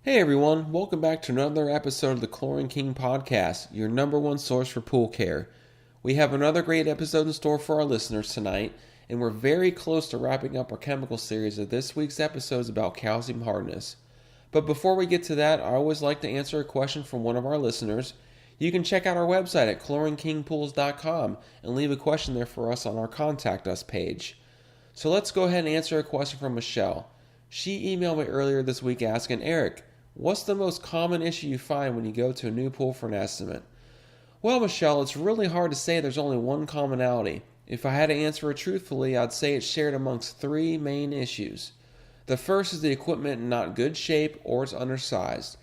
Hey everyone, welcome back to another episode of the Chlorine King podcast, your number one source for pool care. We have another great episode in store for our listeners tonight, and we're very close to wrapping up our chemical series of this week's episodes about calcium hardness. But before we get to that, I always like to answer a question from one of our listeners. You can check out our website at 𝐶hlorinekingpools.com and leave a question there for us on our Contact Us page. So let's go ahead and answer a question from Michelle. She emailed me earlier this week asking, Eric, what's the most common issue you find when you go to a new pool for an estimate? Well, Michelle, it's really hard to say there's only one commonality. If I had to answer it truthfully, I'd say it's shared amongst three main issues. The first is the equipment in not good shape or it's undersized.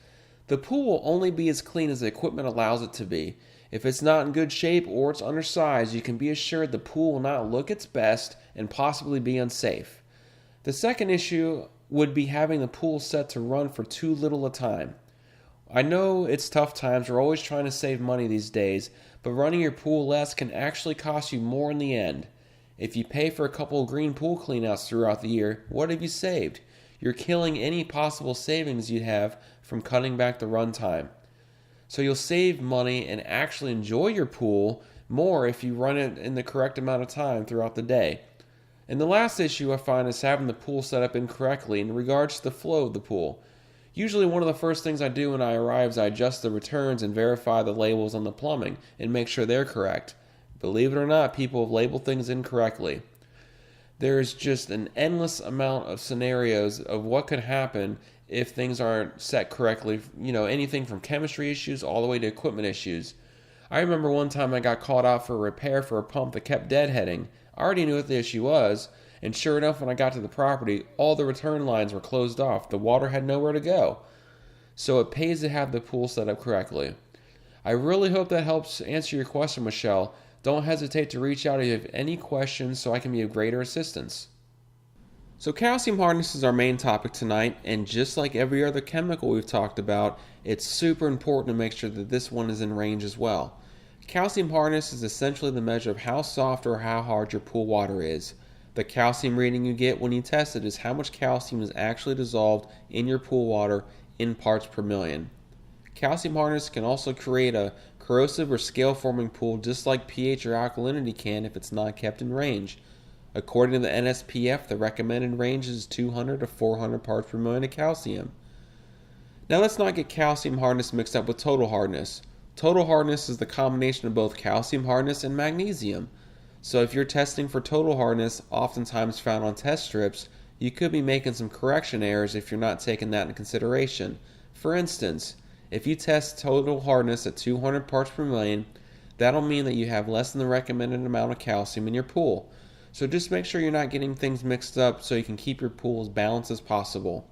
The pool will only be as clean as the equipment allows it to be. If it's not in good shape or it's undersized, you can be assured the pool will not look its best and possibly be unsafe. The second issue would be having the pool set to run for too little a time. I know it's tough times, we're always trying to save money these days, but running your pool less can actually cost you more in the end. If you pay for a couple of green pool cleanouts throughout the year, what have you saved? You're killing any possible savings you'd have from cutting back the run time. So you'll save money and actually enjoy your pool more if you run it in the correct amount of time throughout the day. And the last issue I find is having the pool set up incorrectly in regards to the flow of the pool. Usually one of the first things I do when I arrive is I adjust the returns and verify the labels on the plumbing and make sure they're correct. Believe it or not, people have labeled things incorrectly. There's just an endless amount of scenarios of what could happen if things aren't set correctly. Anything from chemistry issues all the way to equipment issues. I remember one time I got called out for a repair for a pump that kept deadheading. I already knew what the issue was, and sure enough, when I got to the property, all the return lines were closed off. The water had nowhere to go. So it pays to have the pool set up correctly. I really hope that helps answer your question, Michelle. Don't hesitate to reach out if you have any questions so I can be of greater assistance. So calcium hardness is our main topic tonight, and just like every other chemical we've talked about, it's super important to make sure that this one is in range as well. Calcium hardness is essentially the measure of how soft or how hard your pool water is. The calcium reading you get when you test it is how much calcium is actually dissolved in your pool water in parts per million. Calcium hardness can also create a corrosive or scale-forming pool just like pH or alkalinity can if it's not kept in range. According to the NSPF, the recommended range is 200 to 400 parts per million of calcium. Now let's not get calcium hardness mixed up with total hardness. Total hardness is the combination of both calcium hardness and magnesium. So if you're testing for total hardness, oftentimes found on test strips, you could be making some correction errors if you're not taking that into consideration. For instance, if you test total hardness at 200 parts per million, that'll mean that you have less than the recommended amount of calcium in your pool. So just make sure you're not getting things mixed up so you can keep your pool as balanced as possible.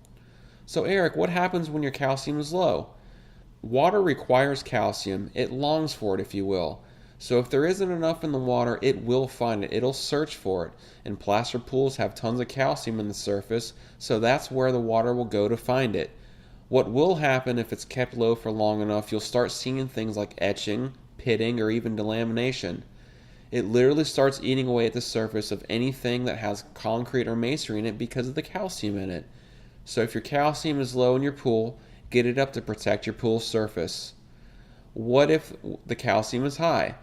So Eric, what happens when your calcium is low? Water requires calcium. It longs for it, if you will. So if there isn't enough in the water, it will find it. It'll search for it. And plaster pools have tons of calcium in the surface, so that's where the water will go to find it. What will happen if it's kept low for long enough, you'll start seeing things like etching, pitting, or even delamination. It literally starts eating away at the surface of anything that has concrete or masonry in it because of the calcium in it. So if your calcium is low in your pool, get it up to protect your pool surface. What if the calcium is high?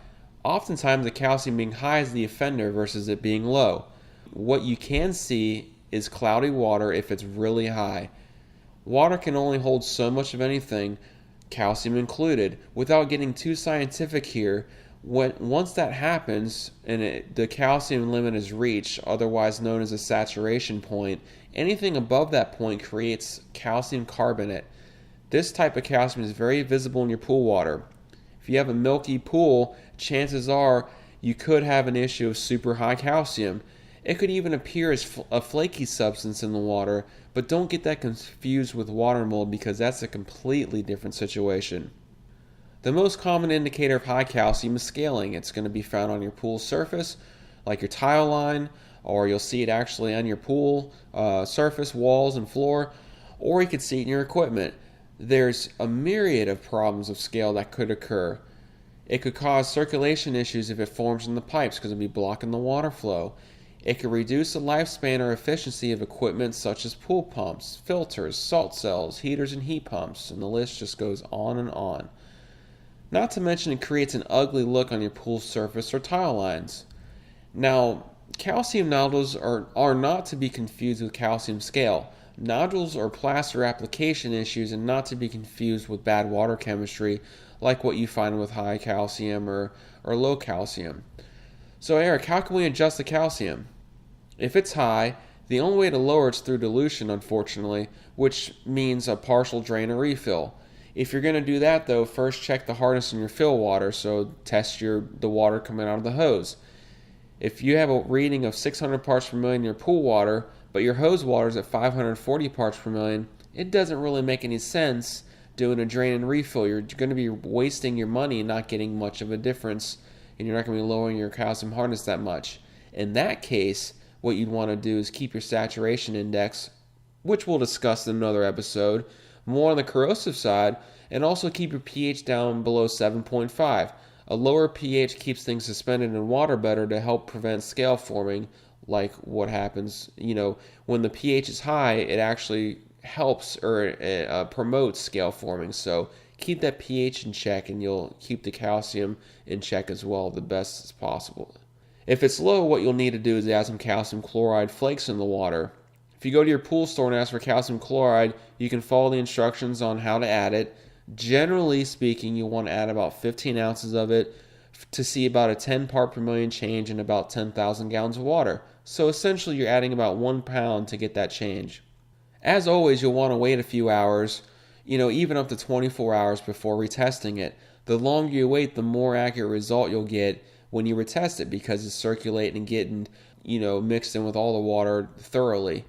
Oftentimes the calcium being high is the offender versus it being low. What you can see is cloudy water if it's really high. Water can only hold so much of anything, calcium included. Without getting too scientific here, once that happens and the calcium limit is reached, otherwise known as a saturation point, anything above that point creates calcium carbonate. This type of calcium is very visible in your pool water. If you have a milky pool, chances are you could have an issue of super high calcium. It could even appear as a flaky substance in the water, but don't get that confused with water mold because that's a completely different situation. The most common indicator of high calcium is scaling. It's going to be found on your pool surface, like your tile line, or you'll see it actually on your pool surface, walls, and floor, or you could see it in your equipment. There's a myriad of problems of scale that could occur. It could cause circulation issues if it forms in the pipes because it'll be blocking the water flow. It can reduce the lifespan or efficiency of equipment such as pool pumps, filters, salt cells, heaters, and heat pumps, and the list just goes on and on. Not to mention it creates an ugly look on your pool surface or tile lines. Now, calcium nodules are not to be confused with calcium scale. Nodules are plaster application issues and not to be confused with bad water chemistry like what you find with high calcium or low calcium. So Eric, how can we adjust the calcium? If it's high, the only way to lower it's through dilution, unfortunately, which means a partial drain or refill. If you're going to do that, though, first check the hardness in your fill water, so test the water coming out of the hose. If you have a reading of 600 parts per million in your pool water, but your hose water is at 540 parts per million, it doesn't really make any sense doing a drain and refill. You're going to be wasting your money and not getting much of a difference, and you're not going to be lowering your calcium hardness that much. In that case, what you'd want to do is keep your saturation index, which we'll discuss in another episode, more on the corrosive side, and also keep your pH down below 7.5. A lower pH keeps things suspended in water better to help prevent scale forming, like what happens, when the pH is high, it actually helps or promotes scale forming. So keep that pH in check and you'll keep the calcium in check as well, the best as possible. If it's low, what you'll need to do is add some calcium chloride flakes in the water. If you go to your pool store and ask for calcium chloride, you can follow the instructions on how to add it. Generally speaking, you'll want to add about 15 ounces of it to see about a 10 part per million change in about 10,000 gallons of water. So essentially, you're adding about 1 pound to get that change. As always, you'll want to wait a few hours, even up to 24 hours before retesting it. The longer you wait, the more accurate result you'll get when you retest it because it's circulating and getting, mixed in with all the water thoroughly.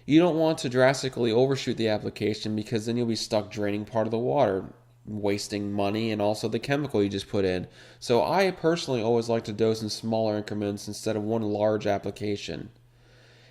You don't want to drastically overshoot the application because then you'll be stuck draining part of the water, wasting money and also the chemical you just put in. So I personally always like to dose in smaller increments instead of one large application.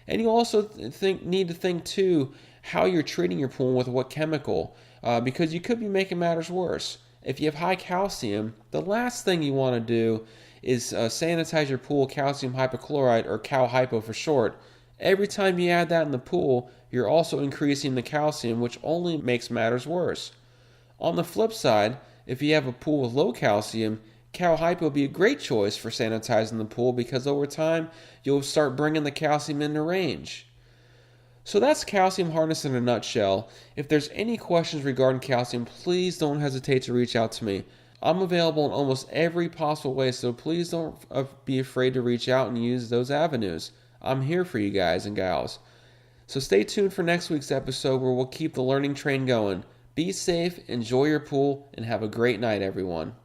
And you also need to think too how you're treating your pool with what chemical, because you could be making matters worse. If you have high calcium, the last thing you want to do is sanitize your pool with calcium hypochlorite, or 𝐽-HYPO for short. Every time you add that in the pool, you're also increasing the calcium, which only makes matters worse. On the flip side, if you have a pool with low calcium, 𝐽-HYPO will be a great choice for sanitizing the pool because over time, you'll start bringing the calcium into range. So that's calcium hardness in a nutshell. If there's any questions regarding calcium, please don't hesitate to reach out to me. I'm available in almost every possible way, so please don't be afraid to reach out and use those avenues. I'm here for you guys and gals. So stay tuned for next week's episode where we'll keep the learning train going. Be safe, enjoy your pool, and have a great night, everyone.